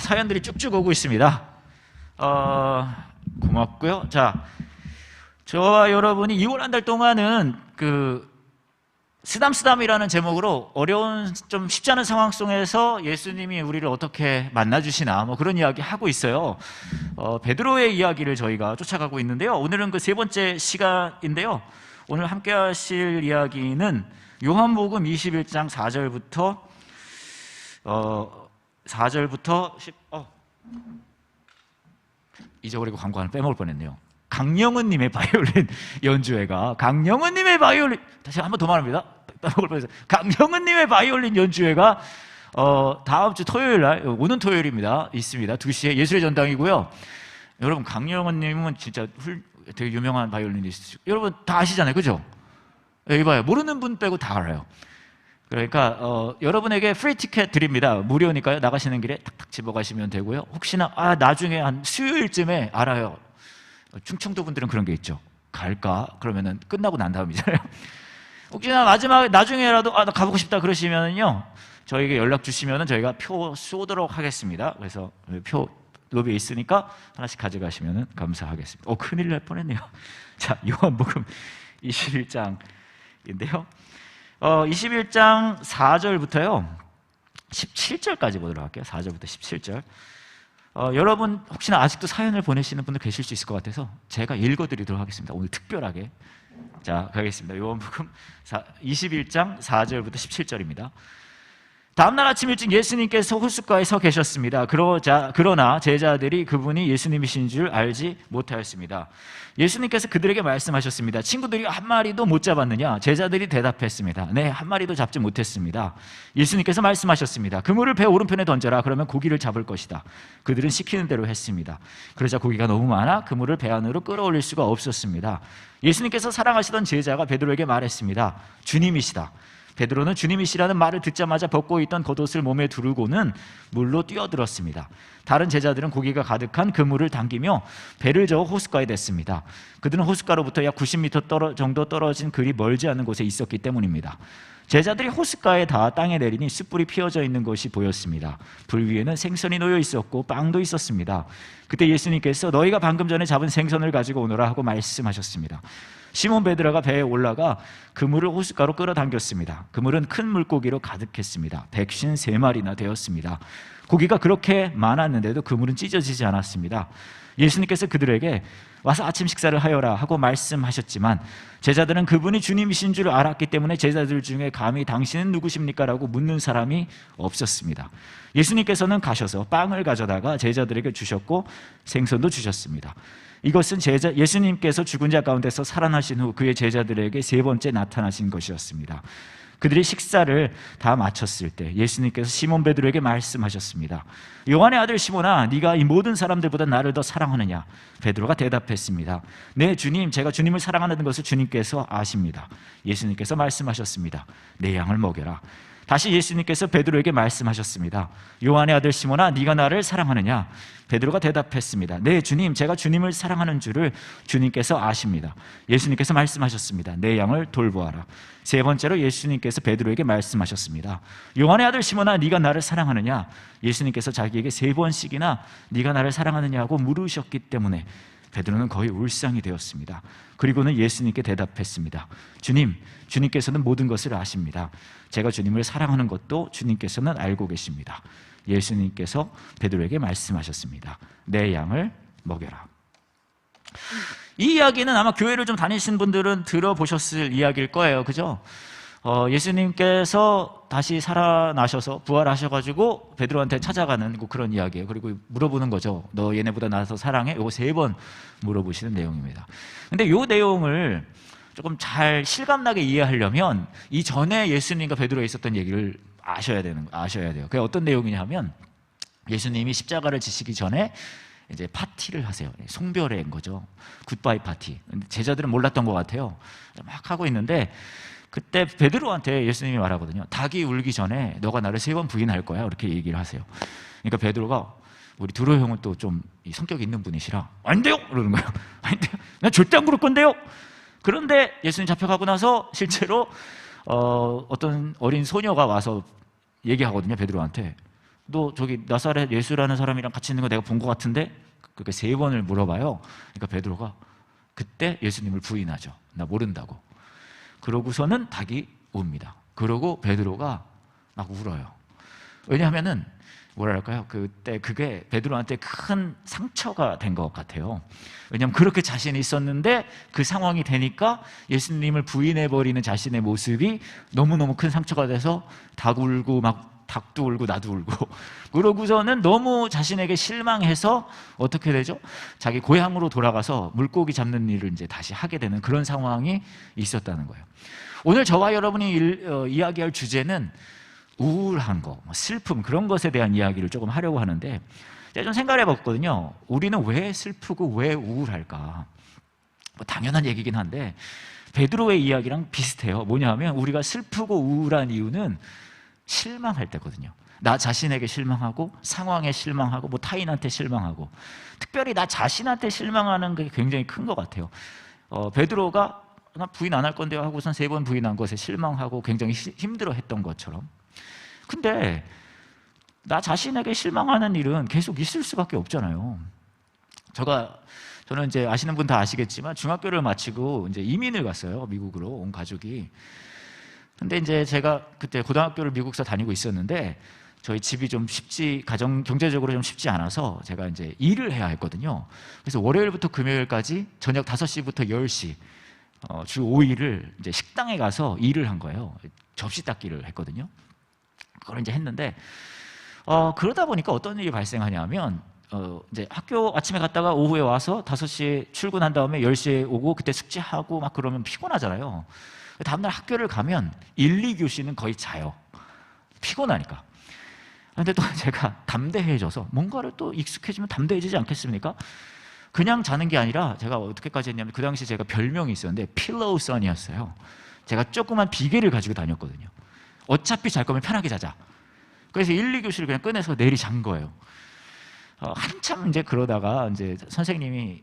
사연들이 쭉쭉 오고 있습니다. 고맙고요. 자, 저와 여러분이 2월 한 달 동안은 쓰담쓰담이라는 제목으로 어려운, 좀 쉽지 않은 상황 속에서 예수님이 우리를 어떻게 만나주시나 뭐 그런 이야기 하고 있어요. 베드로의 이야기를 저희가 쫓아가고 있는데요. 오늘은 그 세 번째 시간인데요. 오늘 함께 하실 이야기는 요한복음 21장 4절부터 10 잊어버리고 광고 하나 빼먹을 뻔했네요. 강영은님의 바이올린 연주회가, 강영은님의 바이올린, 다시 한 번 더 말합니다. 빼먹을 뻔했어요. 강영은님의 바이올린 연주회가 다음 주 토요일 날, 오는 토요일입니다. 있습니다. 2시에 예술의 전당이고요. 여러분, 강영은님은 진짜 되게 유명한 바이올리니스트. 여러분 다 아시잖아요, 그죠? 여기 봐요. 모르는 분 빼고 다 알아요. 그러니까 여러분에게 프리 티켓 드립니다. 무료니까요. 나가시는 길에 탁탁 집어가시면 되고요. 혹시나 나중에 한 수요일쯤에 알아요. 충청도 분들은 그런 게 있죠. 갈까? 그러면은 끝나고 난 다음이잖아요. 혹시나 마지막에 나중에라도 나 가보고 싶다 그러시면은요, 저에게 연락 주시면은 저희가 표 쏘도록 하겠습니다. 그래서 표 로비에 있으니까 하나씩 가져가시면은 감사하겠습니다. 큰일 날 뻔했네요. 자, 요한복음 21장인데요. 21장 4절부터요 17절까지 보도록 할게요. 4절부터 17절. 여러분 혹시나 아직도 사연을 보내시는 분들 계실 수 있을 것 같아서 제가 읽어드리도록 하겠습니다. 오늘 특별하게. 자, 가겠습니다. 요한복음 21장 4절부터 17절입니다. 다음날 아침 일찍 예수님께서 호숫가에 서 계셨습니다. 그러나 제자들이 그분이 예수님이신 줄 알지 못하였습니다. 예수님께서 그들에게 말씀하셨습니다. 친구들이 한 마리도 못 잡았느냐? 제자들이 대답했습니다. 네, 한 마리도 잡지 못했습니다. 예수님께서 말씀하셨습니다. 그물을 배 오른편에 던져라. 그러면 고기를 잡을 것이다. 그들은 시키는 대로 했습니다. 그러자 고기가 너무 많아 그물을 배 안으로 끌어올릴 수가 없었습니다. 예수님께서 사랑하시던 제자가 베드로에게 말했습니다. 주님이시다. 베드로는 주님이시라는 말을 듣자마자 벗고 있던 겉옷을 몸에 두르고는 물로 뛰어들었습니다. 다른 제자들은 고기가 가득한 그물을 당기며 배를 저어 호숫가에 댔습니다. 그들은 호숫가로부터 약 90m 정도 떨어진 그리 멀지 않은 곳에 있었기 때문입니다. 제자들이 호숫가에 닿아 땅에 내리니 숯불이 피어져 있는 것이 보였습니다. 불 위에는 생선이 놓여 있었고 빵도 있었습니다. 그때 예수님께서 너희가 방금 전에 잡은 생선을 가지고 오너라 하고 말씀하셨습니다. 시몬 베드로가 배에 올라가 그물을 호숫가로 끌어당겼습니다. 그물은 큰 물고기로 가득했습니다. 153마리나 되었습니다. 고기가 그렇게 많았는데도 그물은 찢어지지 않았습니다. 예수님께서 그들에게 와서 아침 식사를 하여라 하고 말씀하셨지만 제자들은 그분이 주님이신 줄 알았기 때문에 제자들 중에 감히 당신은 누구십니까? 라고 묻는 사람이 없었습니다. 예수님께서는 가셔서 빵을 가져다가 제자들에게 주셨고 생선도 주셨습니다. 이것은 예수님께서 죽은 자 가운데서 살아나신 후 그의 제자들에게 세 번째 나타나신 것이었습니다. 그들이 식사를 다 마쳤을 때 예수님께서 시몬 베드로에게 말씀하셨습니다. 요한의 아들 시몬아, 네가 이 모든 사람들보다 나를 더 사랑하느냐? 베드로가 대답했습니다. 네 주님, 제가 주님을 사랑하는 것을 주님께서 아십니다. 예수님께서 말씀하셨습니다. 내 양을 먹여라. 다시 예수님께서 베드로에게 말씀하셨습니다. 요한의 아들 시몬아, 네가 나를 사랑하느냐? 베드로가 대답했습니다. 네 주님, 제가 주님을 사랑하는 줄을 주님께서 아십니다. 예수님께서 말씀하셨습니다. 내 양을 돌보아라. 세 번째로 예수님께서 베드로에게 말씀하셨습니다. 요한의 아들 시몬아, 네가 나를 사랑하느냐? 예수님께서 자기에게 세 번씩이나 네가 나를 사랑하느냐고 물으셨기 때문에 베드로는 거의 울상이 되었습니다. 그리고는 예수님께 대답했습니다. 주님, 주님께서는 모든 것을 아십니다. 제가 주님을 사랑하는 것도 주님께서는 알고 계십니다. 예수님께서 베드로에게 말씀하셨습니다. 내 양을 먹여라. 이 이야기는 아마 교회를 좀 다니신 분들은 들어보셨을 이야기일 거예요. 그죠? 예수님께서 다시 살아나셔서 부활하셔가지고 베드로한테 찾아가는 그런 이야기예요. 그리고 물어보는 거죠. 너 얘네보다 나 더 사랑해? 이거 3번 물어보시는 내용입니다. 근데 이 내용을 조금 잘 실감나게 이해하려면 이전에 예수님과 베드로에 있었던 얘기를 아셔야 돼요. 그게 어떤 내용이냐면 예수님이 십자가를 지시기 전에 이제 파티를 하세요. 송별회인 거죠. 굿바이 파티. 제자들은 몰랐던 것 같아요. 막 하고 있는데 그때 베드로한테 예수님이 말하거든요. 닭이 울기 전에 너가 나를 3번 부인할 거야. 이렇게 얘기를 하세요. 그러니까 베드로가 우리 드로 형은 또 좀 성격이 있는 분이시라 안 돼요! 그러는 거예요. 안 돼요. 난 절대 안 그럴 건데요. 그런데 예수님 잡혀가고 나서 실제로 어떤 어린 소녀가 와서 얘기하거든요. 베드로한테 너 저기 나사렛 예수라는 사람이랑 같이 있는 거 내가 본 것 같은데? 그렇게 3번을 물어봐요. 그러니까 베드로가 그때 예수님을 부인하죠. 나 모른다고. 그러고서는 닭이 옵니다. 그러고 베드로가 막 울어요. 왜냐하면은 뭐랄까요? 그때 그게 베드로한테 큰 상처가 된 것 같아요. 왜냐하면 그렇게 자신이 있었는데 그 상황이 되니까 예수님을 부인해버리는 자신의 모습이 너무너무 큰 상처가 돼서 닭 울고 막 닭도 울고 나도 울고 그러고서는 너무 자신에게 실망해서 어떻게 되죠? 자기 고향으로 돌아가서 물고기 잡는 일을 이제 다시 하게 되는 그런 상황이 있었다는 거예요. 오늘 저와 여러분이 이야기할 주제는 우울한 거, 슬픔 그런 것에 대한 이야기를 조금 하려고 하는데 제가 좀 생각해 봤거든요. 우리는 왜 슬프고 왜 우울할까? 뭐 당연한 얘기긴 한데 베드로의 이야기랑 비슷해요. 뭐냐면 우리가 슬프고 우울한 이유는 실망할 때거든요. 나 자신에게 실망하고 상황에 실망하고 뭐 타인한테 실망하고 특별히 나 자신한테 실망하는 게 굉장히 큰 것 같아요. 베드로가 나 부인 안 할 건데요 하고선 3번 부인한 것에 실망하고 굉장히 힘들어했던 것처럼 근데 나 자신에게 실망하는 일은 계속 있을 수밖에 없잖아요. 저는 이제 아시는 분 다 아시겠지만 중학교를 마치고 이제 이민을 갔어요. 미국으로 온 가족이. 근데 이제 제가 그때 고등학교를 미국에서 다니고 있었는데 저희 집이 좀 경제적으로 좀 쉽지 않아서 제가 이제 일을 해야 했거든요. 그래서 월요일부터 금요일까지 저녁 5시부터 10시 주 5일을 이제 식당에 가서 일을 한 거예요. 접시 닦기를 했거든요. 그걸 이제 했는데 그러다 보니까 어떤 일이 발생하냐면 이제 학교 아침에 갔다가 오후에 와서 5시에 출근한 다음에 10시에 오고 그때 숙제하고 막 그러면 피곤하잖아요. 다음날 학교를 가면 1, 2교시는 거의 자요. 피곤하니까. 근데 또 제가 담대해져서 뭔가를 또 익숙해지면 담대해지지 않겠습니까? 그냥 자는 게 아니라 제가 어떻게까지 했냐면 그 당시 제가 별명이 있었는데 필로우 선이었어요. 제가 조그만 비계를 가지고 다녔거든요. 어차피 잘 거면 편하게 자자. 그래서 1, 2교시를 그냥 꺼내서 내리 잔 거예요. 한참 이제 그러다가 이제 선생님이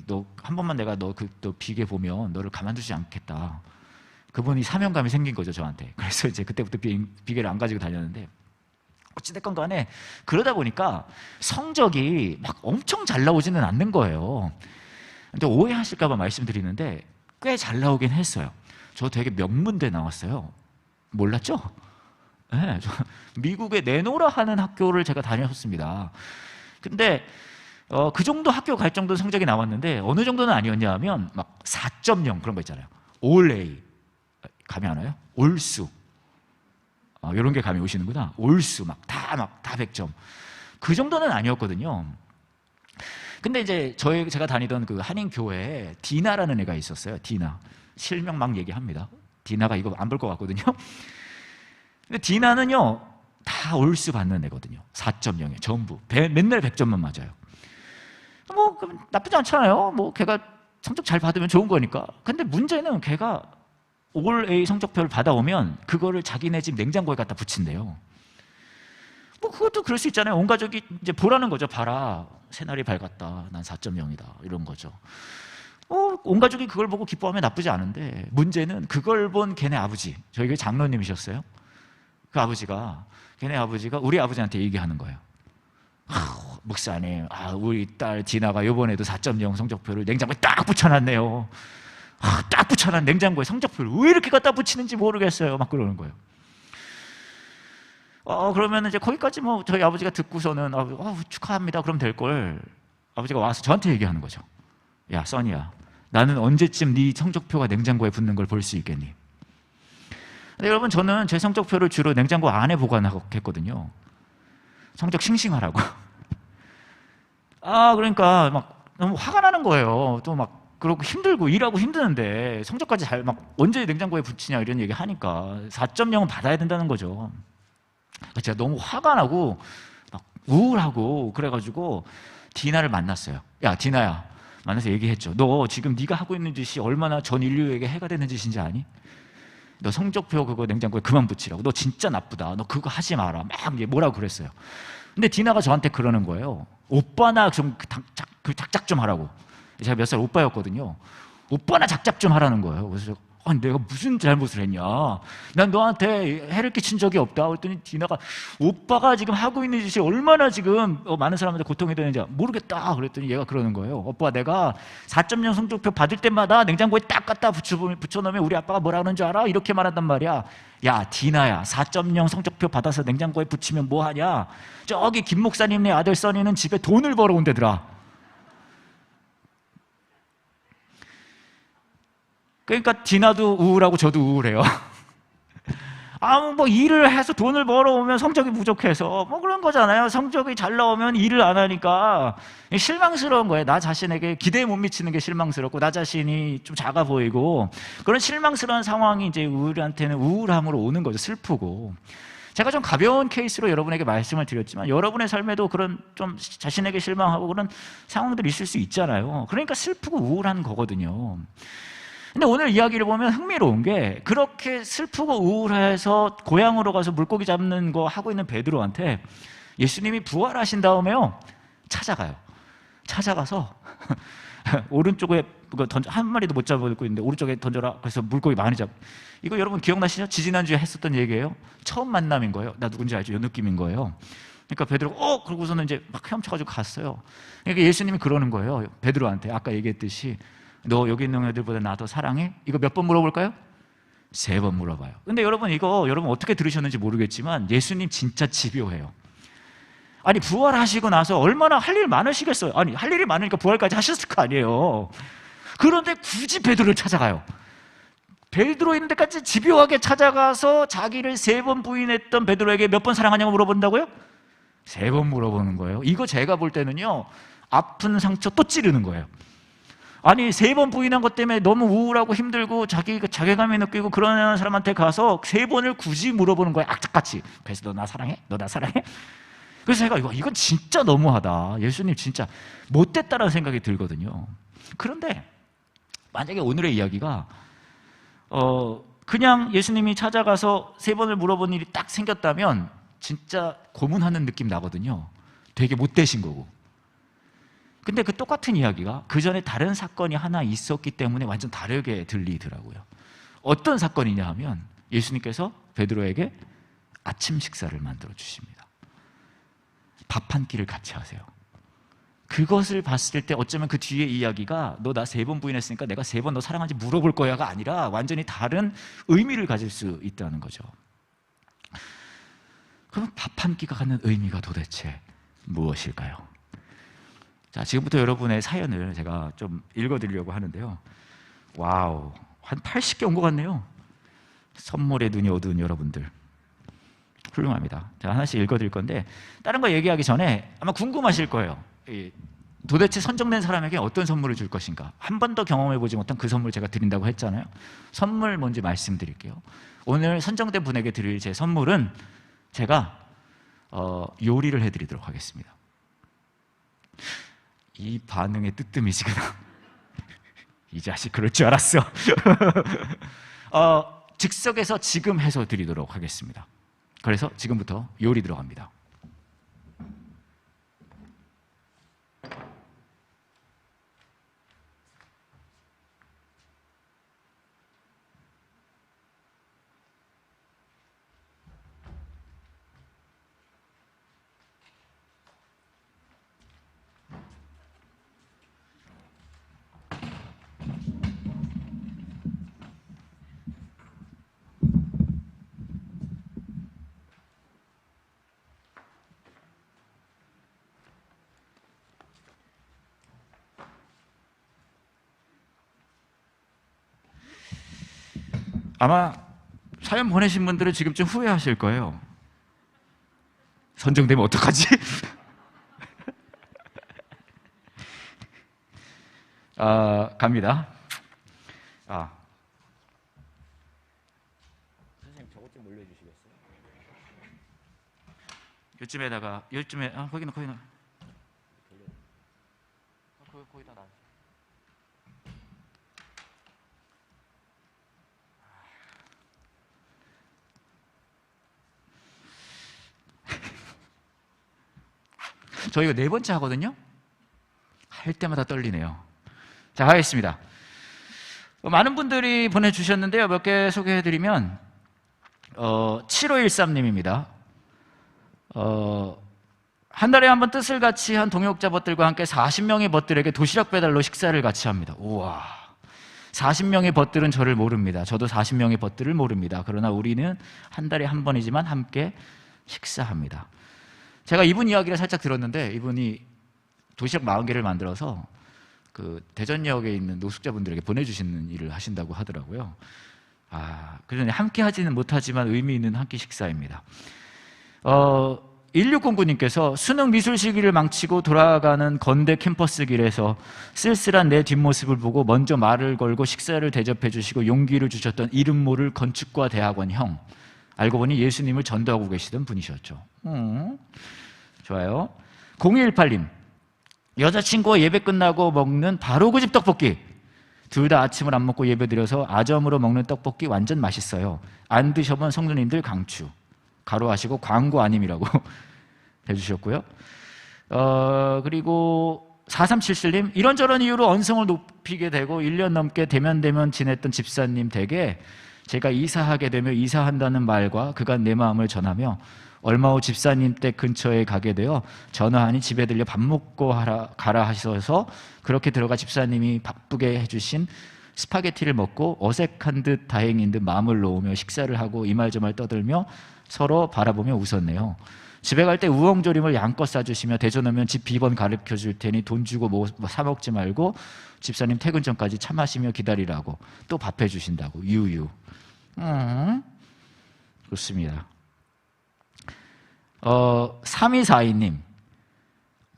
너 한 번만 내가 너 비계 보면 너를 가만두지 않겠다. 그분이 사명감이 생긴 거죠, 저한테. 그래서 이제 그때부터 비계를 안 가지고 다녔는데 어찌됐건 간에 그러다 보니까 성적이 막 엄청 잘 나오지는 않는 거예요. 근데 오해하실까 봐 말씀드리는데 꽤 잘 나오긴 했어요. 저 되게 명문대 나왔어요. 몰랐죠? 네, 미국에 내노라 하는 학교를 제가 다녔습니다. 근데 그 정도 학교 갈 정도 성적이 나왔는데 어느 정도는 아니었냐 하면 막 4.0 그런 거 있잖아요. 올 A 감이 안 와요? 올수 이런 게 감이 오시는구나. 올수 다 100점 그 정도는 아니었거든요. 근데 이제 제가 다니던 그 한인 교회에 디나라는 애가 있었어요. 디나 실명 막 얘기합니다. 디나가 이거 안 볼 것 같거든요. 근데 디나는요 다 올수 받는 애거든요. 4.0에 전부 맨날 100점만 맞아요. 뭐 나쁘지 않잖아요. 뭐 걔가 성적 잘 받으면 좋은 거니까. 근데 문제는 걔가 올 A 성적표를 받아오면 그거를 자기네 집 냉장고에 갖다 붙인대요. 뭐 그것도 그럴 수 있잖아요. 온 가족이 이제 보라는 거죠. 봐라, 새날이 밝았다. 난 4.0이다. 이런 거죠. 온 가족이 그걸 보고 기뻐하면 나쁘지 않은데 문제는 그걸 본 걔네 아버지, 저희 장로님이셨어요. 그 아버지가 걔네 아버지가 우리 아버지한테 얘기하는 거예요. 목사님, 우리 딸 디나가 이번에도 4.0 성적표를 냉장고에 딱 붙여놨네요. 딱 붙여놨 냉장고에 성적표를 왜 이렇게 갖다 붙이는지 모르겠어요. 막 그러는 거예요. 그러면 이제 거기까지 뭐 저희 아버지가 듣고서는 축하합니다. 그럼 될 걸. 아버지가 와서 저한테 얘기하는 거죠. 야, 써니야, 나는 언제쯤 네 성적표가 냉장고에 붙는 걸 볼 수 있겠니? 근데 여러분, 저는 제 성적표를 주로 냉장고 안에 보관했거든요. 성적 싱싱하라고. 그러니까 막 너무 화가 나는 거예요. 또 막 그러고 힘들고 일하고 힘드는데 성적까지 잘 막 언제 냉장고에 붙이냐 이런 얘기 하니까 4.0은 받아야 된다는 거죠. 제가 너무 화가 나고 막 우울하고 그래가지고 디나를 만났어요. 야, 디나야, 만나서 얘기했죠. 너 지금 네가 하고 있는 짓이 얼마나 전 인류에게 해가 되는 짓인지 아니? 너 성적표 그거 냉장고에 그만 붙이라고. 너 진짜 나쁘다. 너 그거 하지 마라. 막 뭐라고 그랬어요. 근데 디나가 저한테 그러는 거예요. 오빠나 좀 작작 좀 하라고. 제가 몇 살 오빠였거든요. 오빠나 작작 좀 하라는 거예요. 그래서 아니 내가 무슨 잘못을 했냐, 난 너한테 해를 끼친 적이 없다. 그랬더니 디나가 오빠가 지금 하고 있는 짓이 얼마나 지금 많은 사람한테 고통이 되는지 모르겠다. 그랬더니 얘가 그러는 거예요. 오빠, 내가 4.0 성적표 받을 때마다 냉장고에 딱 갖다 붙여놓으면 우리 아빠가 뭐라 그러는 줄 알아? 이렇게 말한단 말이야. 야 디나야, 4.0 성적표 받아서 냉장고에 붙이면 뭐하냐, 저기 김 목사님네 아들 써니는 집에 돈을 벌어온대더라. 그러니까 디나도 우울하고 저도 우울해요. 뭐 일을 해서 돈을 벌어오면 성적이 부족해서 뭐 그런 거잖아요. 성적이 잘 나오면 일을 안 하니까 실망스러운 거예요. 나 자신에게 기대에 못 미치는 게 실망스럽고, 나 자신이 좀 작아 보이고, 그런 실망스러운 상황이 이제 우리한테는 우울함으로 오는 거죠. 슬프고. 제가 좀 가벼운 케이스로 여러분에게 말씀을 드렸지만, 여러분의 삶에도 그런 좀 자신에게 실망하고 그런 상황들이 있을 수 있잖아요. 그러니까 슬프고 우울한 거거든요. 근데 오늘 이야기를 보면 흥미로운 게, 그렇게 슬프고 우울해서 고향으로 가서 물고기 잡는 거 하고 있는 베드로한테 예수님이 부활하신 다음에요, 찾아가요. 찾아가서 오른쪽에 한 마리도 못 잡고 있는데 오른쪽에 던져라. 그래서 물고기 많이 잡. 이거 여러분 기억나시죠? 지지난주에 했었던 얘기예요. 처음 만남인 거예요. 나 누군지 알죠? 이 느낌인 거예요. 그러니까 베드로가 그러고서는 이제 막 헤엄쳐가지고 갔어요. 그러니까 예수님이 그러는 거예요. 베드로한테 아까 얘기했듯이, 너 여기 있는 애들보다 나 더 사랑해? 이거 몇 번 물어볼까요? 3번 물어봐요. 근데 여러분, 이거 여러분 어떻게 들으셨는지 모르겠지만 예수님 진짜 집요해요. 아니 부활하시고 나서 얼마나 할 일 많으시겠어요. 아니 할 일이 많으니까 부활까지 하셨을 거 아니에요. 그런데 굳이 베드로를 찾아가요. 베드로 있는 데까지 집요하게 찾아가서 자기를 3번 부인했던 베드로에게 몇 번 사랑하냐고 물어본다고요? 3번 물어보는 거예요. 이거 제가 볼 때는요, 아픈 상처 또 찌르는 거예요. 아니 3번 부인한 것 때문에 너무 우울하고 힘들고 자괴감이 느끼고 그런 사람한테 가서 3번을 굳이 물어보는 거예요. 악착같이. 그래서 너 나 사랑해? 너 나 사랑해? 그래서 제가 이건 진짜 너무하다, 예수님 진짜 못됐다라는 생각이 들거든요. 그런데 만약에 오늘의 이야기가 그냥 예수님이 찾아가서 3번을 물어본 일이 딱 생겼다면 진짜 고문하는 느낌 나거든요. 되게 못되신 거고. 근데 그 똑같은 이야기가 그 전에 다른 사건이 하나 있었기 때문에 완전 다르게 들리더라고요. 어떤 사건이냐 하면, 예수님께서 베드로에게 아침 식사를 만들어 주십니다. 밥 한 끼를 같이 하세요. 그것을 봤을 때 어쩌면 그 뒤에 이야기가 너 나 3번 부인했으니까 내가 3번 너 사랑하는지 물어볼 거야가 아니라 완전히 다른 의미를 가질 수 있다는 거죠. 그럼 밥 한 끼가 갖는 의미가 도대체 무엇일까요? 자, 지금부터 여러분의 사연을 제가 좀 읽어드리려고 하는데요. 와우, 한 80개 온 것 같네요. 선물에 눈이 어두운 여러분들 훌륭합니다. 제가 하나씩 읽어드릴 건데, 다른 거 얘기하기 전에 아마 궁금하실 거예요. 도대체 선정된 사람에게 어떤 선물을 줄 것인가. 한 번도 경험해보지 못한 그 선물 제가 드린다고 했잖아요. 선물 뭔지 말씀드릴게요. 오늘 선정된 분에게 드릴 제 선물은 제가 요리를 해드리도록 하겠습니다. 이 반응에 뜨뜸이시구나. 이 자식 그럴 줄 알았어. 즉석에서 지금 해서 드리도록 하겠습니다. 그래서 지금부터 요리 들어갑니다. 아마 사연 보내신 분들은 지금쯤 후회하실 거예요. 선정되면 어떡하지? 갑니다. 선생님 저것 좀 올려주시겠어요? 요쯤에 거기는 거기다 놔. 저희가 4번째 하거든요. 할 때마다 떨리네요. 자, 하겠습니다. 많은 분들이 보내주셨는데요. 몇 개 소개해드리면 7513님입니다. 한 달에 한 번 뜻을 같이 한 동역자 벗들과 함께 40명의 벗들에게 도시락 배달로 식사를 같이 합니다. 우와, 40명의 벗들은 저를 모릅니다. 저도 40명의 벗들을 모릅니다. 그러나 우리는 한 달에 한 번이지만 함께 식사합니다. 제가 이분 이야기를 살짝 들었는데, 이분이 도시락 40개를 만들어서 그 대전역에 있는 노숙자분들에게 보내주시는 일을 하신다고 하더라고요. 그래서 함께 하지는 못하지만 의미 있는 한 끼 식사입니다. 1609님께서 수능 미술 시기를 망치고 돌아가는 건대 캠퍼스 길에서 쓸쓸한 내 뒷모습을 보고 먼저 말을 걸고 식사를 대접해 주시고 용기를 주셨던 이름 모를 건축과 대학원 형, 알고 보니 예수님을 전도하고 계시던 분이셨죠. 좋아요. 0218님, 여자친구와 예배 끝나고 먹는 바로 그 집 떡볶이. 둘 다 아침을 안 먹고 예배 드려서 아점으로 먹는 떡볶이 완전 맛있어요. 안 드셔본 성도님들 강추. 가로하시고 광고 아님이라고 해주셨고요. 그리고 4377님, 이런저런 이유로 언성을 높이게 되고 1년 넘게 대면 지냈던 집사님 댁에 제가 이사하게 되며 이사한다는 말과 그간 내 마음을 전하며 얼마 후 집사님 댁 근처에 가게 되어 전화하니 집에 들려 밥 먹고 가라 하셔서 그렇게 들어가 집사님이 바쁘게 해주신 스파게티를 먹고 어색한 듯 다행인 듯 마음을 놓으며 식사를 하고 이말저말 떠들며 서로 바라보며 웃었네요. 집에 갈 때 우엉조림을 양껏 싸주시며 대전 오면 집 비번 가르쳐 줄 테니 돈 주고 뭐 사 먹지 말고 집사님 퇴근 전까지 차 마시며 기다리라고 또 밥 해주신다고 유유. 좋습니다. 3242님,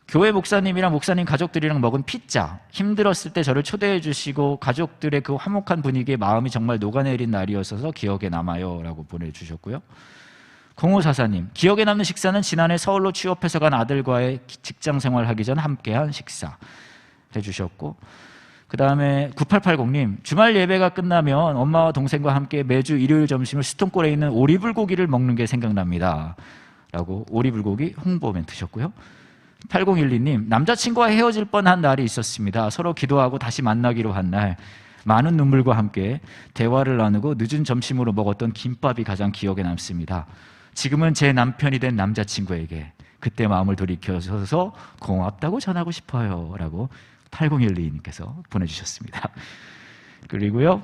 교회 목사님이랑 목사님 가족들이랑 먹은 피자, 힘들었을 때 저를 초대해 주시고 가족들의 그 화목한 분위기에 마음이 정말 녹아내린 날이었어서 기억에 남아요 라고 보내주셨고요. 0544님, 기억에 남는 식사는 지난해 서울로 취업해서 간 아들과의 직장생활 하기 전 함께한 식사 해주셨고, 그 다음에 9880님, 주말 예배가 끝나면 엄마와 동생과 함께 매주 일요일 점심을 수통골에 있는 오리불고기를 먹는 게 생각납니다 라고 오리불고기 홍보 멘트셨고요. 8012님, 남자친구와 헤어질 뻔한 날이 있었습니다. 서로 기도하고 다시 만나기로 한 날 많은 눈물과 함께 대화를 나누고 늦은 점심으로 먹었던 김밥이 가장 기억에 남습니다. 지금은 제 남편이 된 남자친구에게 그때 마음을 돌이켜서 고맙다고 전하고 싶어요 라고 8012님께서 보내주셨습니다. 그리고요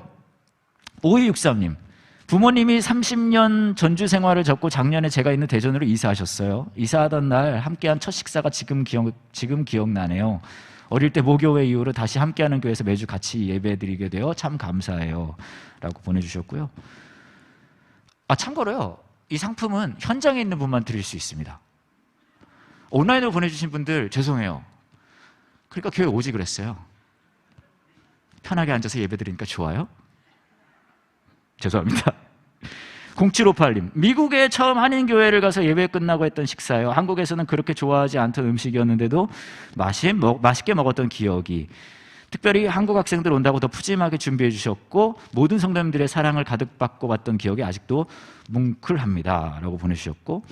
5263님, 부모님이 30년 전주 생활을 접고 작년에 제가 있는 대전으로 이사하셨어요. 이사하던 날 함께한 첫 식사가 지금 기억나네요. 어릴 때 모교회 이후로 다시 함께하는 교회에서 매주 같이 예배드리게 되어 참 감사해요 라고 보내주셨고요. 참고로요, 이 상품은 현장에 있는 분만 드릴 수 있습니다. 온라인으로 보내주신 분들 죄송해요. 그러니까 교회 오지 그랬어요. 편하게 앉아서 예배드리니까 좋아요? 죄송합니다. 0758님, 미국에 처음 한인교회를 가서 예배 끝나고 했던 식사예요. 한국에서는 그렇게 좋아하지 않던 음식이었는데도 맛있게 먹었던 기억이, 특별히 한국 학생들 온다고 더 푸짐하게 준비해 주셨고 모든 성도님들의 사랑을 가득 받고 봤던 기억이 아직도 뭉클합니다 라고 보내주셨고,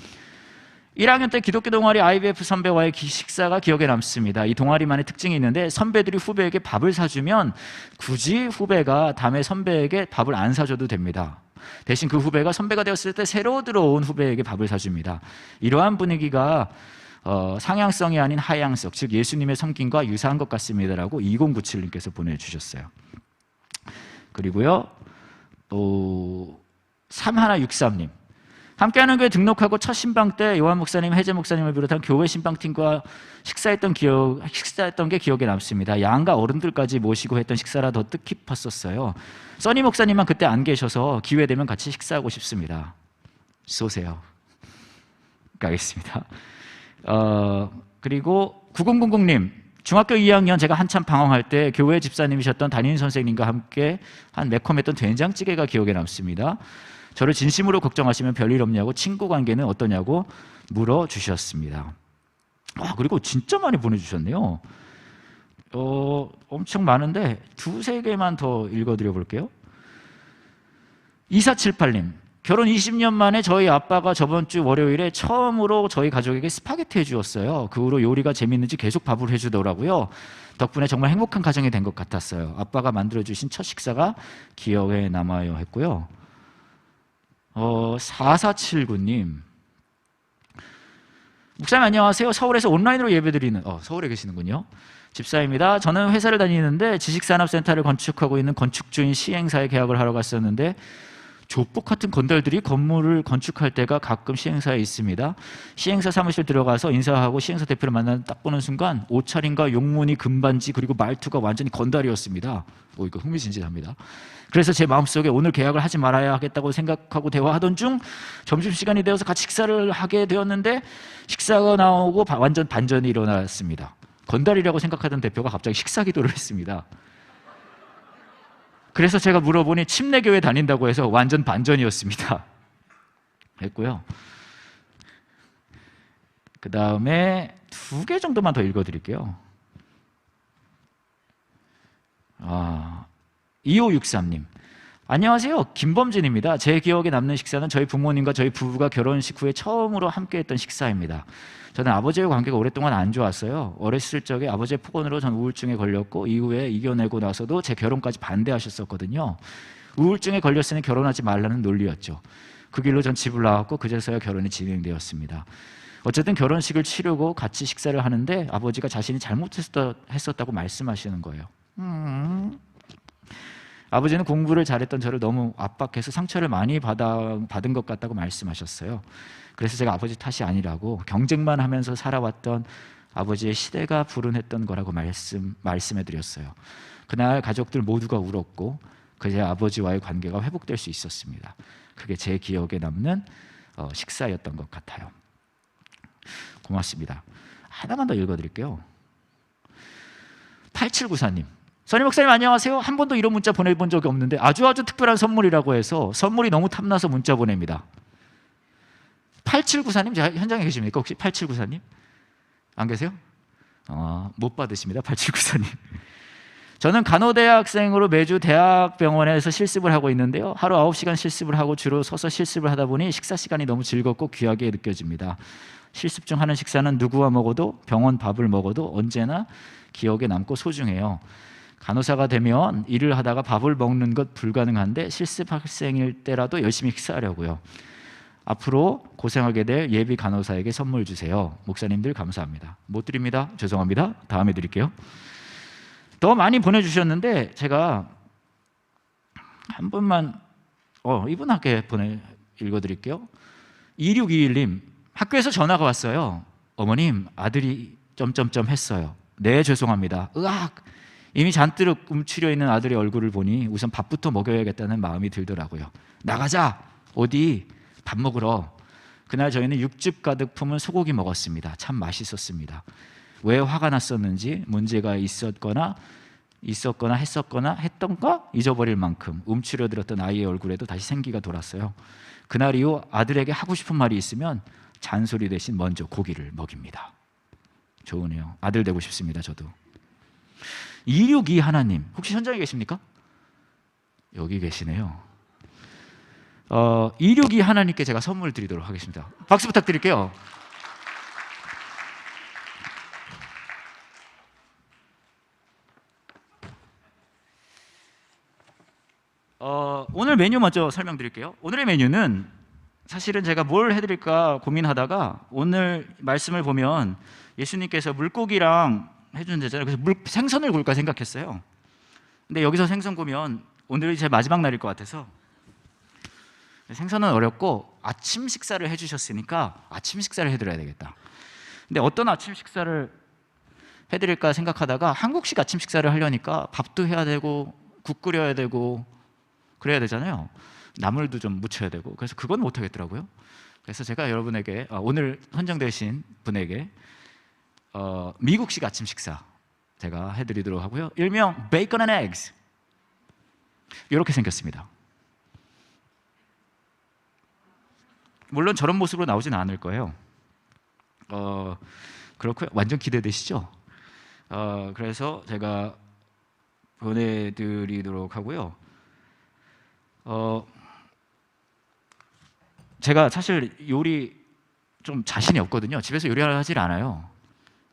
1학년 때 기독교 동아리 IBF 선배와의 식사가 기억에 남습니다. 이 동아리만의 특징이 있는데 선배들이 후배에게 밥을 사주면 굳이 후배가 다음에 선배에게 밥을 안 사줘도 됩니다. 대신 그 후배가 선배가 되었을 때 새로 들어온 후배에게 밥을 사줍니다. 이러한 분위기가 상향성이 아닌 하향성, 즉 예수님의 섬김과 유사한 것 같습니다 라고 2097님께서 보내주셨어요. 그리고요 3163님, 함께하는 교회 등록하고 첫 신방 때 요한 목사님, 혜재 목사님을 비롯한 교회 신방팀과 식사했던 게 기억에 남습니다. 양가 어른들까지 모시고 했던 식사라 더 뜻깊었었어요. 써니 목사님만 그때 안 계셔서 기회 되면 같이 식사하고 싶습니다. 쏘세요. 가겠습니다. 그리고 9000님, 중학교 2학년 제가 한참 방황할 때 교회 집사님이셨던 담임 선생님과 함께 한 매콤했던 된장찌개가 기억에 남습니다. 저를 진심으로 걱정하시면 별일 없냐고, 친구 관계는 어떠냐고 물어주셨습니다. 그리고 진짜 많이 보내주셨네요. 엄청 많은데 두세 개만 더 읽어드려 볼게요. 2478님, 결혼 20년 만에 저희 아빠가 저번 주 월요일에 처음으로 저희 가족에게 스파게티 해주었어요. 그 후로 요리가 재밌는지 계속 밥을 해주더라고요. 덕분에 정말 행복한 가정이 된 것 같았어요. 아빠가 만들어주신 첫 식사가 기억에 남아요 했고요. 4479님, 목사님 안녕하세요. 서울에서 온라인으로 예배드리는 서울에 계시는군요. 집사입니다. 저는 회사를 다니는데 지식산업센터를 건축하고 있는 건축주인 시행사에 계약을 하러 갔었는데 조폭 같은 건달들이 건물을 건축할 때가 가끔 시행사에 있습니다. 시행사 사무실 들어가서 인사하고 시행사 대표를 만나 딱 보는 순간 옷차림과 용문이 금반지 그리고 말투가 완전히 건달이었습니다. 이거 흥미진진합니다. 그래서 제 마음속에 오늘 계약을 하지 말아야 하겠다고 생각하고 대화하던 중 점심시간이 되어서 같이 식사를 하게 되었는데 식사가 나오고 완전 반전이 일어났습니다. 건달이라고 생각하던 대표가 갑자기 식사 기도를 했습니다. 그래서 제가 물어보니 침례교회 다닌다고 해서 완전 반전이었습니다. 했고요. 그 다음에 2개 정도만 더 읽어드릴게요. 2563님, 안녕하세요. 김범진입니다. 제 기억에 남는 식사는 저희 부모님과 저희 부부가 결혼식 후에 처음으로 함께했던 식사입니다. 저는 아버지의 관계가 오랫동안 안 좋았어요. 어렸을 적에 아버지의 폭언으로 전 우울증에 걸렸고 이후에 이겨내고 나서도 제 결혼까지 반대하셨었거든요. 우울증에 걸렸으니 결혼하지 말라는 논리였죠. 그 길로 전 집을 나왔고 그제서야 결혼이 진행되었습니다. 어쨌든 결혼식을 치르고 같이 식사를 하는데 아버지가 자신이 잘못했었다고 말씀하시는 거예요. 아버지는 공부를 잘했던 저를 너무 압박해서 상처를 많이 받은 것 같다고 말씀하셨어요. 그래서 제가 아버지 탓이 아니라고 경쟁만 하면서 살아왔던 아버지의 시대가 불운했던 거라고 말씀해드렸어요. 그날 가족들 모두가 울었고 그제 아버지와의 관계가 회복될 수 있었습니다. 그게 제 기억에 남는 식사였던 것 같아요. 고맙습니다. 하나만 더 읽어드릴게요. 8794님, 선임 목사님 안녕하세요. 한 번도 이런 문자 보내본 적이 없는데 아주 특별한 선물이라고 해서 선물이 너무 탐나서 문자 보냅니다. 8794님, 현장에 계십니까? 혹시 8794님? 안 계세요? 못 받으십니다. 8794님. 저는 간호대학생으로 매주 대학병원에서 실습을 하고 있는데요. 하루 9시간 실습을 하고 주로 서서 실습을 하다 보니 식사 시간이 너무 즐겁고 귀하게 느껴집니다. 실습 중 하는 식사는 누구와 먹어도 병원 밥을 먹어도 언제나 기억에 남고 소중해요. 간호사가 되면 일을 하다가 밥을 먹는 것 불가능한데 실습 학생일 때라도 열심히 식사하려고요. 앞으로 고생하게 될 예비 간호사에게 선물 주세요. 목사님들 감사합니다. 못 드립니다. 죄송합니다. 다음에 드릴게요. 더 많이 보내주셨는데 제가 한 분만 이분께 읽어드릴게요. 2621님, 학교에서 전화가 왔어요. 어머님, 아들이 점점점 했어요. 네, 죄송합니다. 으악! 이미 잔뜩 움츠려 있는 아들의 얼굴을 보니 우선 밥부터 먹여야겠다는 마음이 들더라고요. 나가자! 어디? 밥 먹으러. 그날 저희는 육즙 가득 품은 소고기 먹었습니다. 참 맛있었습니다. 왜 화가 났었는지 문제가 있었거나 했던가 잊어버릴 만큼 움츠려들었던 아이의 얼굴에도 다시 생기가 돌았어요. 그날 이후 아들에게 하고 싶은 말이 있으면 잔소리 대신 먼저 고기를 먹입니다. 좋으네요. 아들 되고 싶습니다. 저도. 262 하나님, 혹시 현장에 계십니까? 여기 계시네요. 262 하나님께 제가 선물 드리도록 하겠습니다. 박수 부탁드릴게요. 오늘 메뉴 먼저 설명드릴게요. 오늘의 메뉴는 사실은 제가 뭘 해드릴까 고민하다가 오늘 말씀을 보면 예수님께서 물고기랑 해주는 데잖아요. 그래서 생선을 구울까 생각했어요. 근데 여기서 생선 구우면 오늘이 제 마지막 날일 것 같아서 생선은 어렵고 아침 식사를 해주셨으니까 아침 식사를 해드려야 되겠다. 근데 어떤 아침 식사를 해드릴까 생각하다가 한국식 아침 식사를 하려니까 밥도 해야 되고 국 끓여야 되고 그래야 되잖아요. 나물도 좀 무쳐야 되고 그래서 그건 못하겠더라고요. 그래서 제가 여러분에게 오늘 선정되신 분에게 미국식 아침 식사 제가 해드리도록 하고요. 일명 베이컨 앤 에그스 이렇게 생겼습니다. 물론 저런 모습으로 나오지는 않을 거예요. 그렇고요. 완전 기대되시죠? 그래서 제가 보내드리도록 하고요. 제가 사실 요리 좀 자신이 없거든요. 집에서 요리를 하질 않아요.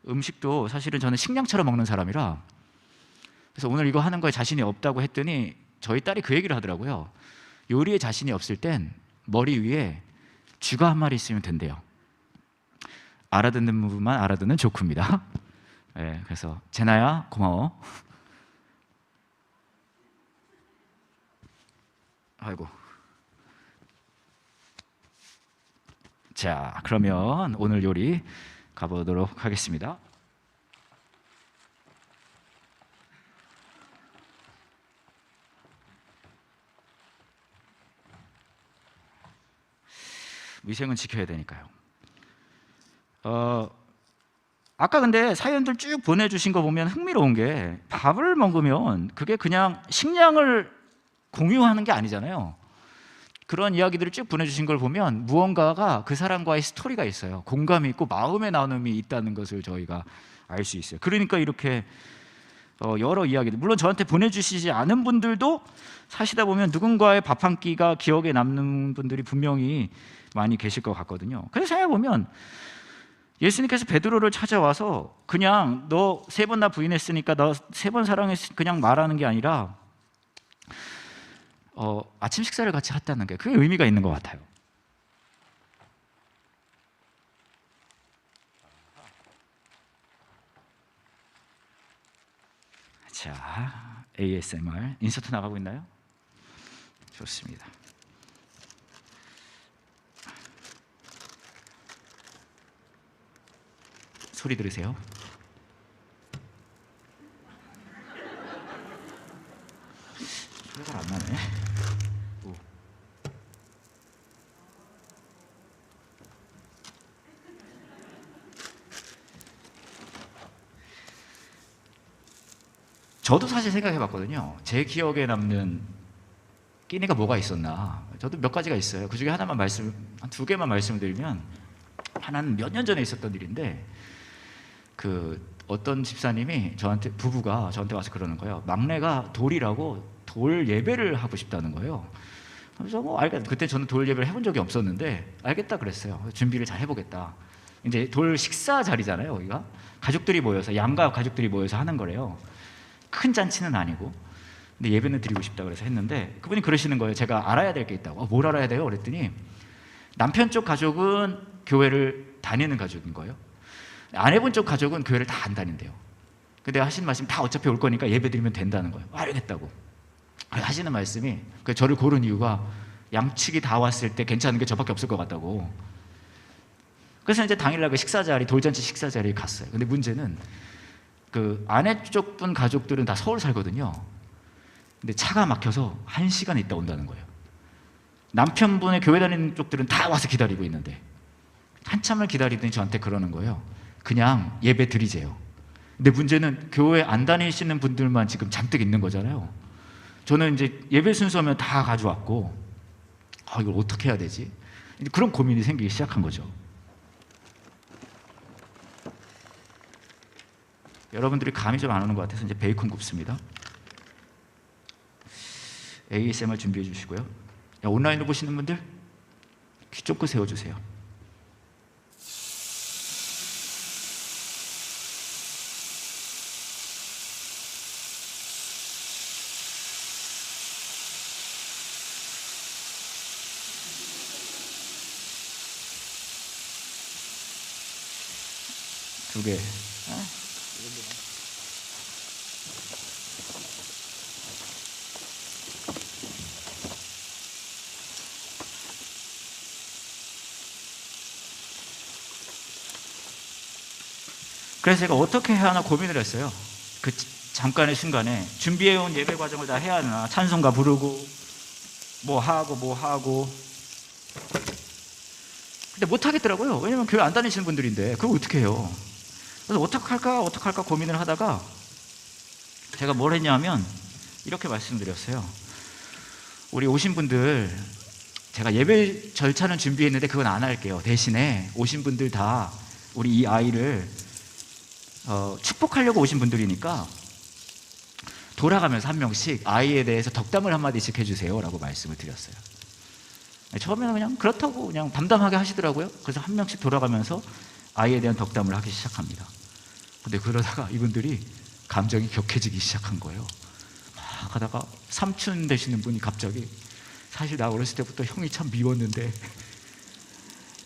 음식도 사실은 저는 식량처럼 먹는 사람이라. 그래서 오늘 이거 하는 거에 자신이 없다고 했더니 저희 딸이 그 얘기를 하더라고요. 요리에 자신이 없을 땐 머리 위에 쥐가 한 마리 있으면 된대요. 알아듣는 부분만 알아듣는 조크입니다. 네, 그래서 제나야 고마워. 아이고. 자, 그러면 오늘 요리 가보도록 하겠습니다. 위생은 지켜야 되니까요. 아까 근데 사연들 쭉 보내주신 거 보면 흥미로운 게 밥을 먹으면 그게 그냥 식량을 공유하는 게 아니잖아요. 그런 이야기들을 쭉 보내주신 걸 보면 무언가가 그 사람과의 스토리가 있어요. 공감이 있고 마음의 나눔이 있다는 것을 저희가 알 수 있어요. 그러니까 이렇게 여러 이야기들, 물론 저한테 보내주시지 않은 분들도 사시다 보면 누군가의 밥 한 끼가 기억에 남는 분들이 분명히 많이 계실 것 같거든요. 그래서 생각해보면 예수님께서 베드로를 찾아와서 그냥 너 3번 나 부인했으니까 너 3번 사랑했으니까 그냥 말하는 게 아니라 아침 식사를 같이 했다는 게 그게 의미가 있는 것 같아요. 자, ASMR 인서트 나가고 있나요? 좋습니다. 소리 들으세요? 소리가 잘 안 나네. 오. 저도 사실 생각해봤거든요. 제 기억에 남는 끼니가 뭐가 있었나. 저도 몇 가지가 있어요. 그 중에 하나만 한 2개만 말씀드리면, 하나는 몇 년 전에 있었던 일인데, 어떤 집사님이 부부가 저한테 와서 그러는 거예요. 막내가 돌이라고 돌 예배를 하고 싶다는 거예요. 그래서 알겠다. 그때 저는 돌 예배를 해본 적이 없었는데 알겠다 그랬어요. 준비를 잘 해보겠다. 이제 돌 식사 자리잖아요. 여기가 가족들이 모여서, 양가 가족들이 모여서 하는 거래요. 큰 잔치는 아니고. 근데 예배는 드리고 싶다 그래서 했는데 그분이 그러시는 거예요. 제가 알아야 될 게 있다고. 뭘 알아야 돼요? 그랬더니 남편 쪽 가족은 교회를 다니는 가족인 거예요. 아내분 쪽 가족은 교회를 다 안 다닌대요. 근데 하시는 말씀이 다 어차피 올 거니까 예배 드리면 된다는 거예요. 알겠다고 하시는 말씀이, 저를 고른 이유가 양측이 다 왔을 때 괜찮은 게 저밖에 없을 것 같다고. 그래서 이제 당일날 그 식사자리, 돌잔치 식사자리에 갔어요. 근데 문제는 아내 쪽 분 가족들은 다 서울 살거든요. 근데 차가 막혀서 1시간 있다 온다는 거예요. 남편분의 교회 다니는 쪽들은 다 와서 기다리고 있는데 한참을 기다리더니 저한테 그러는 거예요. 그냥 예배 드리세요. 근데 문제는 교회 안 다니시는 분들만 지금 잔뜩 있는 거잖아요. 저는 이제 예배 순서면 다 가져왔고, 이걸 어떻게 해야 되지? 그런 고민이 생기기 시작한 거죠. 여러분들이 감이 좀 안 오는 것 같아서 이제 베이컨 굽습니다. ASMR 준비해 주시고요. 온라인으로 보시는 분들 귀 쫑긋 세워주세요. 두 개. 그래서 제가 어떻게 해야 하나 고민을 했어요. 잠깐의 순간에 준비해온 예배 과정을 다 해야 하나, 찬송가 부르고 뭐 하고 근데 못 하겠더라고요. 왜냐면 교회 안 다니시는 분들인데 그걸 어떻게 해요? 그래서 어떡할까 고민을 하다가 제가 뭘 했냐면 이렇게 말씀드렸어요. 우리 오신 분들, 제가 예배 절차는 준비했는데 그건 안 할게요. 대신에 오신 분들 다 우리 이 아이를 축복하려고 오신 분들이니까 돌아가면서 한 명씩 아이에 대해서 덕담을 한마디씩 해주세요 라고 말씀을 드렸어요. 처음에는 그냥 그렇다고 그냥 담담하게 하시더라고요. 그래서 한 명씩 돌아가면서 아이에 대한 덕담을 하기 시작합니다. 근데 그러다가 이분들이 감정이 격해지기 시작한 거예요. 막 하다가 삼촌 되시는 분이 갑자기, 사실 나 어렸을 때부터 형이 참 미웠는데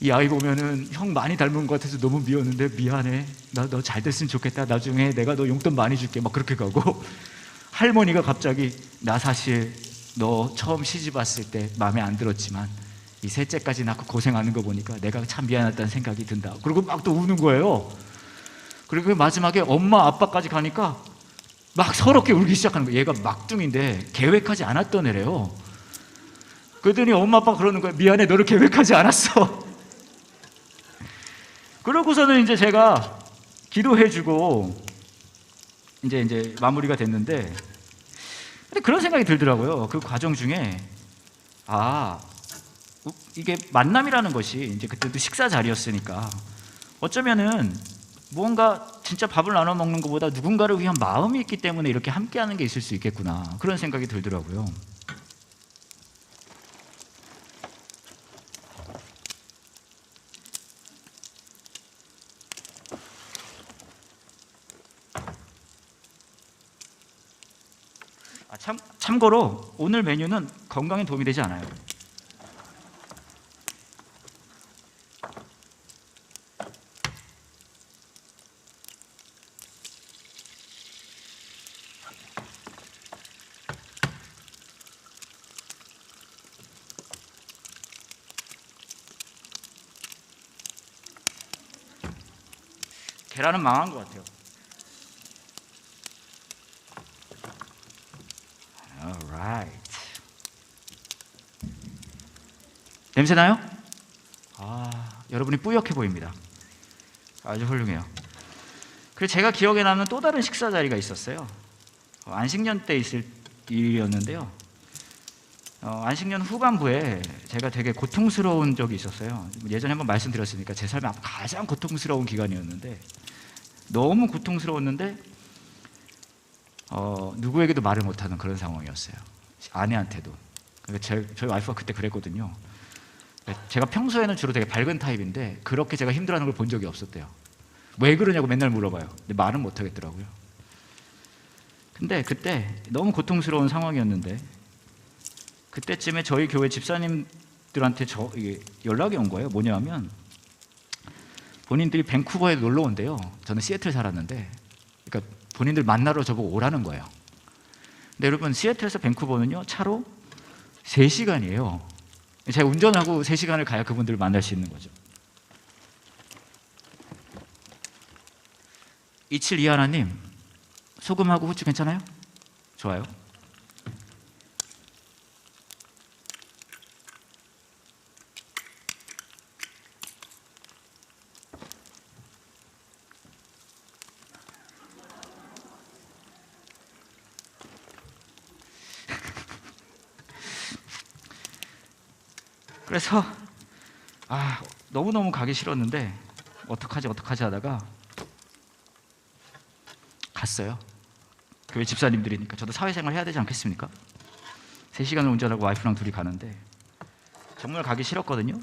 이 아이 보면은 형 많이 닮은 것 같아서 너무 미웠는데 미안해, 나 너 잘 됐으면 좋겠다, 나중에 내가 너 용돈 많이 줄게, 막 그렇게 가고, 할머니가 갑자기 나 사실 너 처음 시집 왔을 때 마음에 안 들었지만 이 셋째까지 낳고 고생하는 거 보니까 내가 참 미안하다는 생각이 든다, 그리고 막 또 우는 거예요. 그리고 마지막에 엄마 아빠까지 가니까 막 서럽게 울기 시작하는 거예요. 얘가 막둥인데 계획하지 않았던 애래요. 그러더니 엄마 아빠가 그러는 거예요. 미안해, 너를 계획하지 않았어. 그러고서는 이제 제가 기도해주고 이제 마무리가 됐는데, 근데 그런 생각이 들더라고요. 그 과정 중에 이게 만남이라는 것이, 이제 그때도 식사 자리였으니까 어쩌면은 무언가 진짜 밥을 나눠 먹는 것보다 누군가를 위한 마음이 있기 때문에 이렇게 함께하는 게 있을 수 있겠구나, 그런 생각이 들더라고요. 참고로 오늘 메뉴는 건강에 도움이 되지 않아요. 계란은 망한 것 같아요. Alright. 냄새 나요? 여러분이 뿌옇게 보입니다. 아주 훌륭해요. 그리고 제가 기억에 남는 또 다른 식사 자리가 있었어요. 안식년 때 있을 일이었는데요. 안식년 후반부에 제가 되게 고통스러운 적이 있었어요. 예전에 한번 말씀드렸으니까 제 삶의 가장 고통스러운 기간이었는데, 너무 고통스러웠는데 누구에게도 말을 못하는 그런 상황이었어요. 아내한테도. 저희 와이프가 그때 그랬거든요. 제가 평소에는 주로 되게 밝은 타입인데 그렇게 제가 힘들어하는 걸 본 적이 없었대요. 왜 그러냐고 맨날 물어봐요. 근데 말은 못하겠더라고요. 근데 그때 너무 고통스러운 상황이었는데, 그때쯤에 저희 교회 집사님들한테 이게 연락이 온 거예요. 뭐냐면 본인들이 밴쿠버에 놀러 온대요. 저는 시애틀 살았는데, 그러니까 본인들 만나러 저보고 오라는 거예요. 근데 여러분, 시애틀에서 밴쿠버는요 차로 3시간이에요. 제가 운전하고 3시간을 가야 그분들을 만날 수 있는 거죠. 272 하나님, 소금하고 후추 괜찮아요? 좋아요. 그래서 너무너무 가기 싫었는데 어떡하지 하다가 갔어요. 교회 집사님들이니까 저도 사회생활 해야 되지 않겠습니까? 3시간을 운전하고 와이프랑 둘이 가는데 정말 가기 싫었거든요.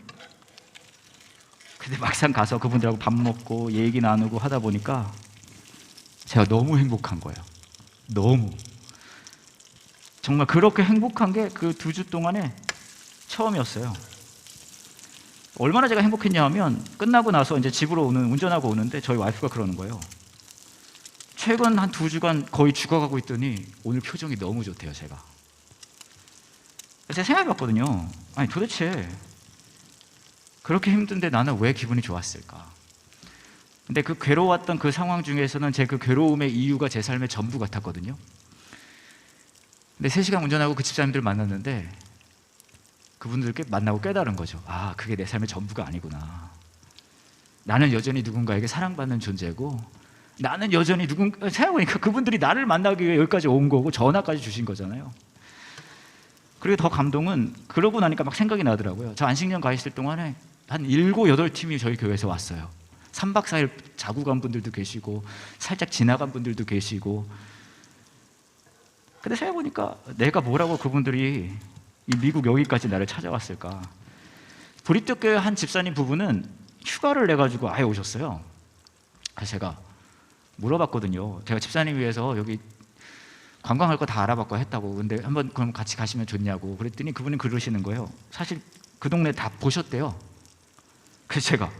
근데 막상 가서 그분들하고 밥 먹고 얘기 나누고 하다 보니까 제가 너무 행복한 거예요. 너무. 정말 그렇게 행복한 게 그 2주 동안에 처음이었어요. 얼마나 제가 행복했냐 하면, 끝나고 나서 이제 집으로 운전하고 오는데 저희 와이프가 그러는 거예요. 최근 한 2주간 거의 죽어가고 있더니 오늘 표정이 너무 좋대요, 제가. 그래서 제가 생각해봤거든요. 아니 도대체 그렇게 힘든데 나는 왜 기분이 좋았을까? 근데 그 괴로웠던 그 상황 중에서는 제 그 괴로움의 이유가 제 삶의 전부 같았거든요. 근데 3시간 운전하고 그 집사님들 만났는데 그분들께 만나고 깨달은 거죠. 그게 내 삶의 전부가 아니구나. 나는 여전히 누군가에게 사랑받는 존재고, 나는 여전히 생각해보니까 그분들이 나를 만나기 위해 여기까지 온 거고 전화까지 주신 거잖아요. 그리고 더 감동은, 그러고 나니까 막 생각이 나더라고요. 저 안식년 가 있을 동안에 한 7, 8팀이 저희 교회에서 왔어요. 3박 4일 자고 간 분들도 계시고 살짝 지나간 분들도 계시고. 근데 생각해보니까 내가 뭐라고 그분들이 이 미국 여기까지 나를 찾아왔을까? 보리떡교회 한 집사님 부부는 휴가를 내가지고 아예 오셨어요. 그래서 제가 물어봤거든요. 제가 집사님 위해서 여기 관광할 거 다 알아봤고 했다고. 근데 한번 그럼 같이 가시면 좋냐고. 그랬더니 그분이 그러시는 거예요. 사실 그 동네 다 보셨대요. 그래서 제가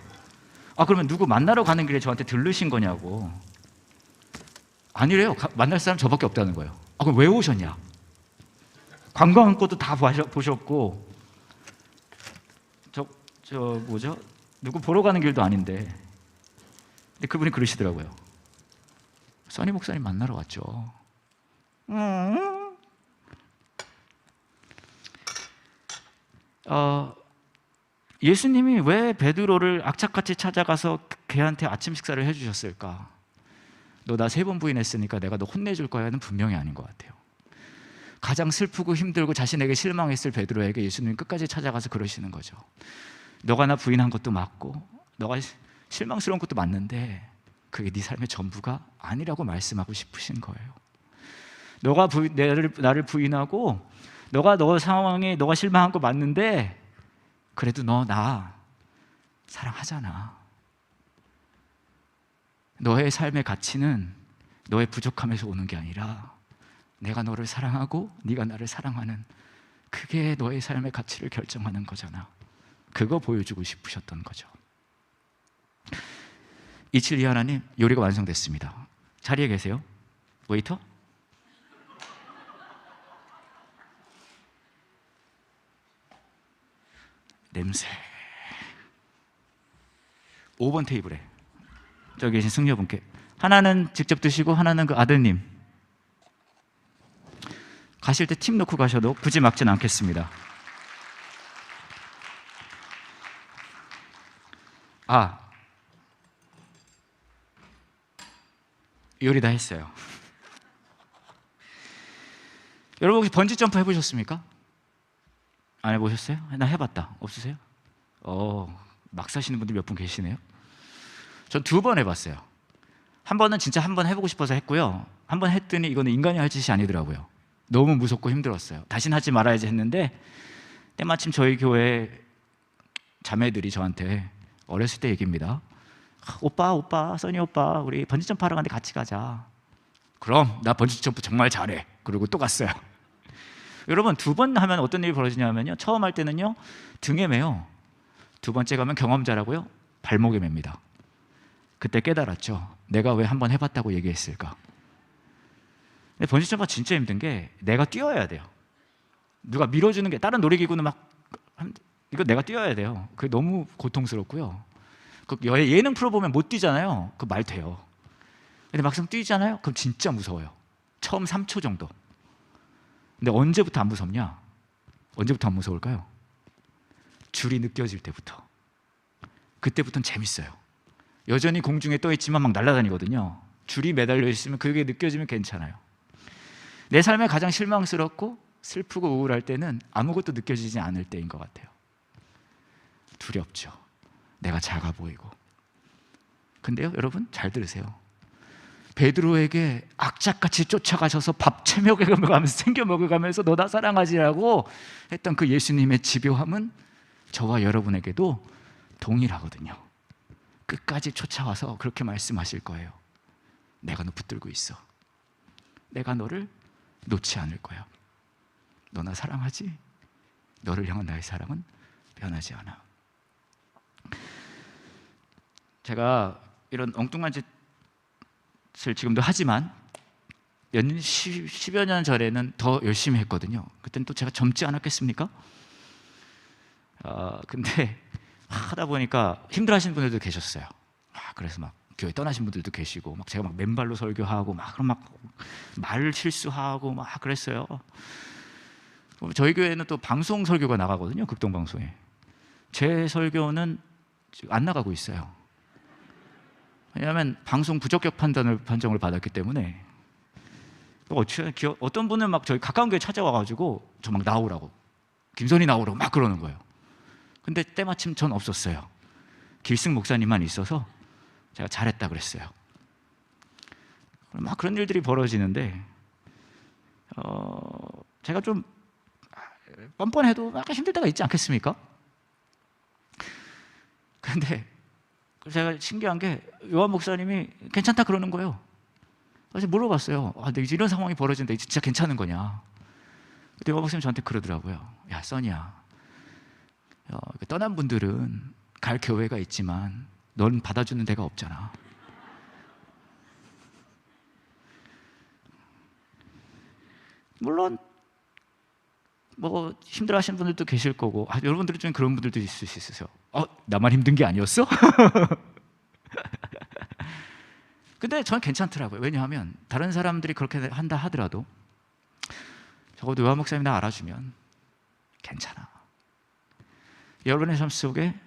그러면 누구 만나러 가는 길에 저한테 들르신 거냐고. 아니래요. 만날 사람 저밖에 없다는 거예요. 그럼 왜 오셨냐? 관광한 것도 다 보셨고 뭐죠? 누구 보러 가는 길도 아닌데. 근데 그분이 그러시더라고요. 써니 목사님 만나러 왔죠. 예수님이 왜 베드로를 악착같이 찾아가서 걔한테 아침 식사를 해주셨을까? 너 나 3번 부인했으니까 내가 너 혼내줄 거야는 분명히 아닌 것 같아요. 가장 슬프고 힘들고 자신에게 실망했을 베드로에게 예수님이 끝까지 찾아가서 그러시는 거죠. 너가 나 부인한 것도 맞고 너가 실망스러운 것도 맞는데 그게 네 삶의 전부가 아니라고 말씀하고 싶으신 거예요. 너가 나를 부인하고 너가 너 상황에 너가 실망한 거 맞는데 그래도 너 나 사랑하잖아. 너의 삶의 가치는 너의 부족함에서 오는 게 아니라 내가 너를 사랑하고 네가 나를 사랑하는 그게 너의 삶의 가치를 결정하는 거잖아. 그거 보여주고 싶으셨던 거죠. 272 하나님, 요리가 완성됐습니다. 자리에 계세요? 웨이터? 냄새. 5번 테이블에 저기 계신 승려분께 하나는 직접 드시고 하나는 그 아드님 가실 때 팀 놓고 가셔도 굳이 막진 않겠습니다. 요리 다 했어요. 여러분 혹시 번지점프 해보셨습니까? 안 해보셨어요? 나 해봤다. 없으세요? 막 사시는 분들 몇 분 계시네요. 전 2번 해봤어요. 한 번은 진짜 한 번 해보고 싶어서 했고요. 한 번 했더니 이거는 인간이 할 짓이 아니더라고요. 너무 무섭고 힘들었어요. 다시는 하지 말아야지 했는데 때마침 저희 교회 자매들이 저한테 어렸을 때 얘기입니다. 오빠, 써니 오빠, 우리 번지점프 하러 가는데 같이 가자. 그럼 나 번지점프 정말 잘해. 그리고 또 갔어요. 여러분 2번 하면 어떤 일이 벌어지냐면요, 처음 할 때는요 등에 매요. 2번째 가면 경험자라고요 발목에 맵니다. 그때 깨달았죠. 내가 왜 한 번 해봤다고 얘기했을까. 근데 번지점프가 진짜 힘든 게 내가 뛰어야 돼요. 누가 밀어주는 게, 다른 놀이기구는 이거 내가 뛰어야 돼요. 그게 너무 고통스럽고요. 그 예능 프로 보면 못 뛰잖아요. 그 말 돼요. 근데 막상 뛰잖아요. 그럼 진짜 무서워요. 처음 3초 정도. 근데 언제부터 안 무섭냐? 언제부터 안 무서울까요? 줄이 느껴질 때부터. 그때부터는 재밌어요. 여전히 공중에 떠 있지만 막 날아다니거든요. 줄이 매달려 있으면 그게 느껴지면 괜찮아요. 내 삶에 가장 실망스럽고 슬프고 우울할 때는 아무것도 느껴지지 않을 때인 것 같아요. 두렵죠. 내가 작아 보이고. 근데요, 여러분 잘 들으세요. 베드로에게 악착같이 쫓아가셔서 밥 채먹여가면서 챙겨 먹어가면서 너 나 사랑하지라고 했던 그 예수님의 집요함은 저와 여러분에게도 동일하거든요. 끝까지 쫓아와서 그렇게 말씀하실 거예요. 내가 너 붙들고 있어. 내가 너를 놓지 않을 거야. 너 나 사랑하지? 너를 향한 나의 사랑은 변하지 않아. 제가 이런 엉뚱한 짓을 지금도 하지만 10여 년 전에는 더 열심히 했거든요. 그때는 또 제가 젊지 않았겠습니까? 근데 하다 보니까 힘들어하시는 분들도 계셨어요. 그래서 막 교회 떠나신 분들도 계시고, 막 제가 막 맨발로 설교하고, 그럼 막 말 실수하고 막 그랬어요. 저희 교회는 또 방송 설교가 나가거든요. 극동 방송에. 제 설교는 안 나가고 있어요. 왜냐하면 방송 부적격 판정을 받았기 때문에. 어떤 분은 막 저희 가까운 교회 찾아와가지고 저 막 나오라고, 김선희 나오라고 막 그러는 거예요. 근데 때마침 전 없었어요. 길승 목사님만 있어서 제가 잘했다 그랬어요. 막 그런 일들이 벌어지는데 제가 좀 뻔뻔해도 약간 힘들 때가 있지 않겠습니까? 근데 제가 신기한 게 요한 목사님이 괜찮다 그러는 거예요. 그래서 물어봤어요. 근데 이런 상황이 벌어지는데 진짜 괜찮은 거냐? 근데 요한 목사님 저한테 그러더라고요. 야, 써니야, 떠난 분들은 갈 교회가 있지만 넌 받아주는 데가 없잖아. 물론 뭐 힘들어하시는 분들도 계실 거고, 여러분들 중에 그런 분들도 있을 수 있으세요. 나만 힘든 게 아니었어? 근데 저는 괜찮더라고요. 왜냐하면 다른 사람들이 그렇게 한다 하더라도 적어도 요한 목사님이 나 알아주면 괜찮아. 여러분의 삶 속에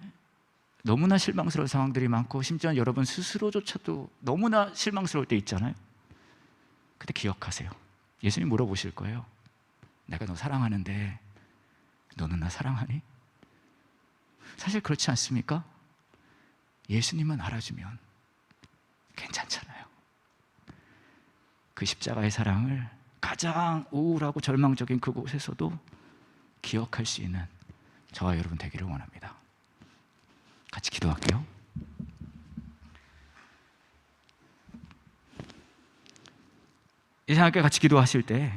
너무나 실망스러운 상황들이 많고, 심지어 여러분 스스로조차도 너무나 실망스러울 때 있잖아요. 그때 기억하세요. 예수님 물어보실 거예요. 내가 너 사랑하는데 너는 나 사랑하니? 사실 그렇지 않습니까? 예수님만 알아주면 괜찮잖아요. 그 십자가의 사랑을 가장 우울하고 절망적인 그곳에서도 기억할 수 있는 저와 여러분 되기를 원합니다. 같이 기도할게요. 이 시간 함께 같이 기도하실 때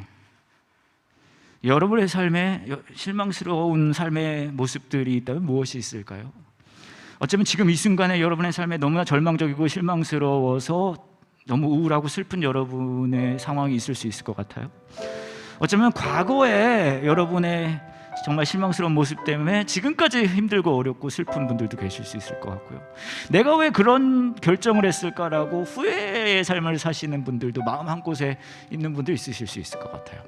여러분의 삶에 실망스러운 삶의 모습들이 있다면 무엇이 있을까요? 어쩌면 지금 이 순간에 여러분의 삶에 너무나 절망적이고 실망스러워서 너무 우울하고 슬픈 여러분의 상황이 있을 수 있을 것 같아요. 어쩌면 과거에 여러분의 정말 실망스러운 모습 때문에 지금까지 힘들고 어렵고 슬픈 분들도 계실 수 있을 것 같고요. 내가 왜 그런 결정을 했을까라고 후회의 삶을 사시는 분들도 마음 한곳에 있는 분들 있으실 수 있을 것 같아요.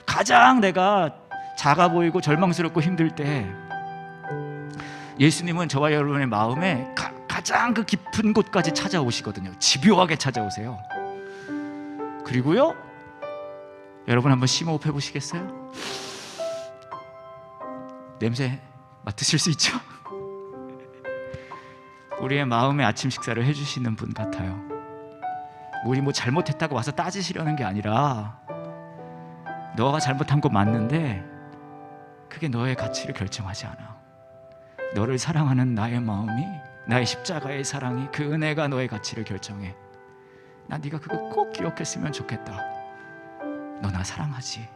가장 내가 작아 보이고 절망스럽고 힘들 때 예수님은 저와 여러분의 마음에 가장 그 깊은 곳까지 찾아오시거든요. 집요하게 찾아오세요. 그리고요, 여러분 한번 심호흡 해보시겠어요? 냄새 맡으실 수 있죠? 우리의 마음의 아침 식사를 해주시는 분 같아요. 우리 뭐 잘못했다고 와서 따지시려는 게 아니라 너가 잘못한 거 맞는데 그게 너의 가치를 결정하지 않아. 너를 사랑하는 나의 마음이, 나의 십자가의 사랑이, 그 은혜가 너의 가치를 결정해. 난 네가 그거 꼭 기억했으면 좋겠다. 너 나 사랑하지?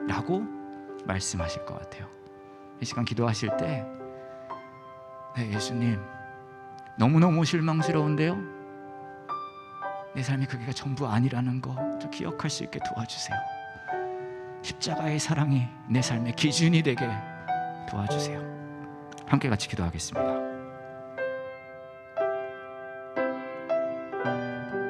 라고 말씀하실 것 같아요. 이 시간 기도하실 때 네, 예수님, 너무너무 실망스러운데요, 내 삶이 그게 전부 아니라는 거 저 기억할 수 있게 도와주세요. 십자가의 사랑이 내 삶의 기준이 되게 도와주세요. 함께 같이 기도하겠습니다.